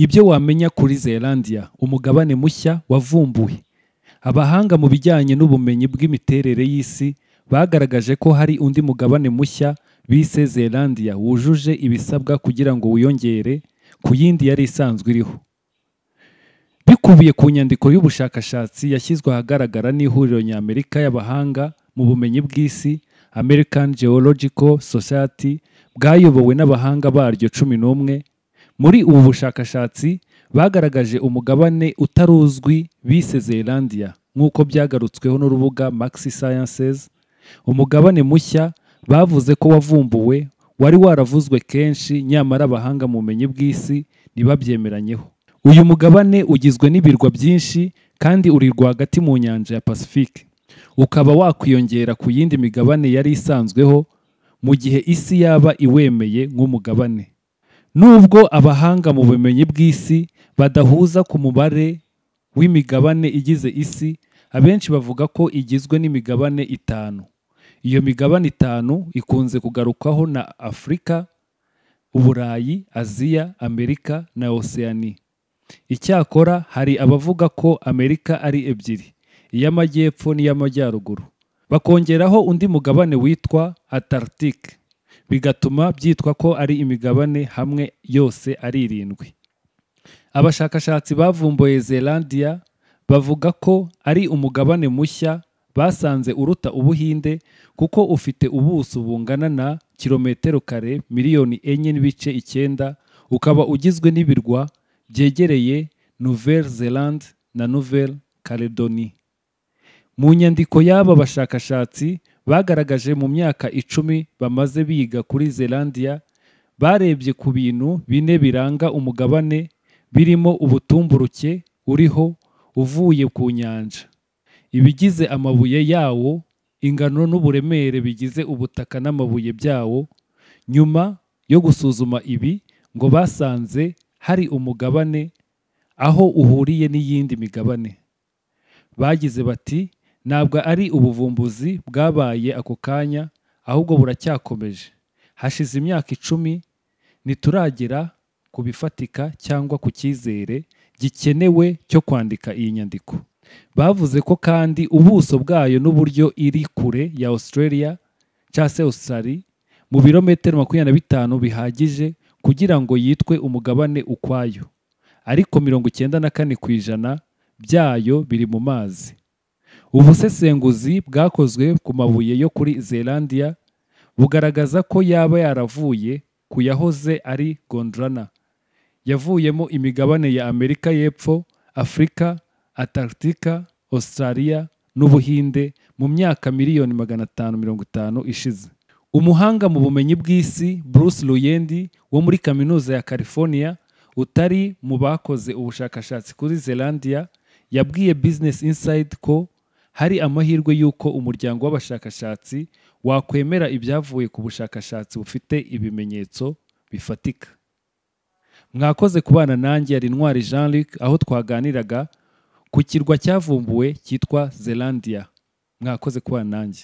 Ibyo wamenya kuri Zaelandia, umugabane mushya wavumbuwe. Abahanga mu bijyanye n'ubumenyi bw'imiterere y'isi bagaragaje ko hari undi mugabane mushya bise Zaelandia wujuje ibisabwa kugira ngo wiyongere ku yindi yari isanzwe iriho. Bikubiye ku nyandiko y'ubushakashatsi yashyizwe ahagaragara n'ihuriro ny'Amerika y'abahanga mu bumenyi bw'isi, American Geological Society, bwayobowe n'abahanga baryo 11. Muri ubu bushakashatsi bagaragaje umugabane utaruzwi bise Zaelandia nk'uko byagarutsweho n'urubuga Maxi Sciences. Umugabane mushya bavuze ko wavumbuwe wari waravuzwe kenshi, nyamara abahanga mu bumenyi bw'isi ntibabyemeranyeho. Uyu mugabane ugizwe n'ibirwa byinshi kandi uri rwagati mu nyanja ya Pacifique. Ukaba wakwiyongera ku yindi migabane yari isanzweho mu gihe isi yaba iwemeye nk'umugabane. Nubwo abahanga mu bumenyi bw'isi badahuza ku mubare w'imigabane igize isi, abenshi bavuga ko igizwe n'imigabane 5. Iyo migabane 5 ikunze kugarukwaho na Afrika, Uburayi, Aziya, Amerika na Oceania. Icyakora hari abavuga ko Amerika ari ebyiri, iy'amajyepfo n'iy'amajyaruguru. Bakongeraho undi mugabane witwa Antarctique, bigatuma byitwa ko ari imigabane hamwe yose ari 7. Abashakashatsi bavumbuye Zaelandia bavuga ko ari umugabane mushya basanze uruta Ubuhinde kuko ufite ubuso bungana na kilometero kare miliyoni 4.9, ukaba ugizwe n'ibirwa byegereye Nouvelle-Zélande na Nouvelle-Calédonie. Mu nyandiko y'aba bashakashatsi bagaragaje mu myaka 10 bamaze biga kuri Zaelandia, barebye ku bintu 4 biranga umugabane, birimo ubutumburuke uriho uvuye ku nyanja, ibigize amabuye yawo, ingano n'uburemere bigize ubutaka n'amabuye byawo. Nyuma yo gusuzuma ibi ngo basanze hari umugabane aho uhuriye n'iyindi migabane. Bagize bati ntabwo ari ubuvumbuzi bwabaye ako kanya, ahubwo buracyakomeje. Hashize imyaka 10 nituragera ku bifatika cyangwa ku cyizere gikenewe cyo kwandika iyi nyandiko. Bavuze ko kandi ubuso bwayo n'uburyo iri kure ya Australia cyangwa Australia mu birometero 25 bihagije kugira ngo yitwe umugabane ukwayo, ariko 94% byayo biri mu mazi. Ubusesenguzi bwakozwe ku mabuye yo kuri Zaelandia bugaragaza ko yaba yaravuye ku yahoze ari Gondwana, yavuyemo imigabane ya Amerika y'Epfo, Afrika, Antarctica, Australia n'Ubuhinde mu myaka miliyoni 550 ishize. Umuhanga mu bumenyi bw'isi Bruce Luyendi wo muri kaminuza ya California, utari mu bakoze ubushakashatsi kuri Zaelandia, yabwiye Business Insider ko hari amahirwe y'uko umuryango w'abashakashatsi wakwemera ibyavuye ku bushakashatsi bufite ibimenyetso bifatika. Mwakoze kubana nanjye, ari Ntwari Jean-Luc, aho twaganiraga ku kirwa cyavumbuwe cyitwa Zaelandia. Mwakoze kubana nanjye.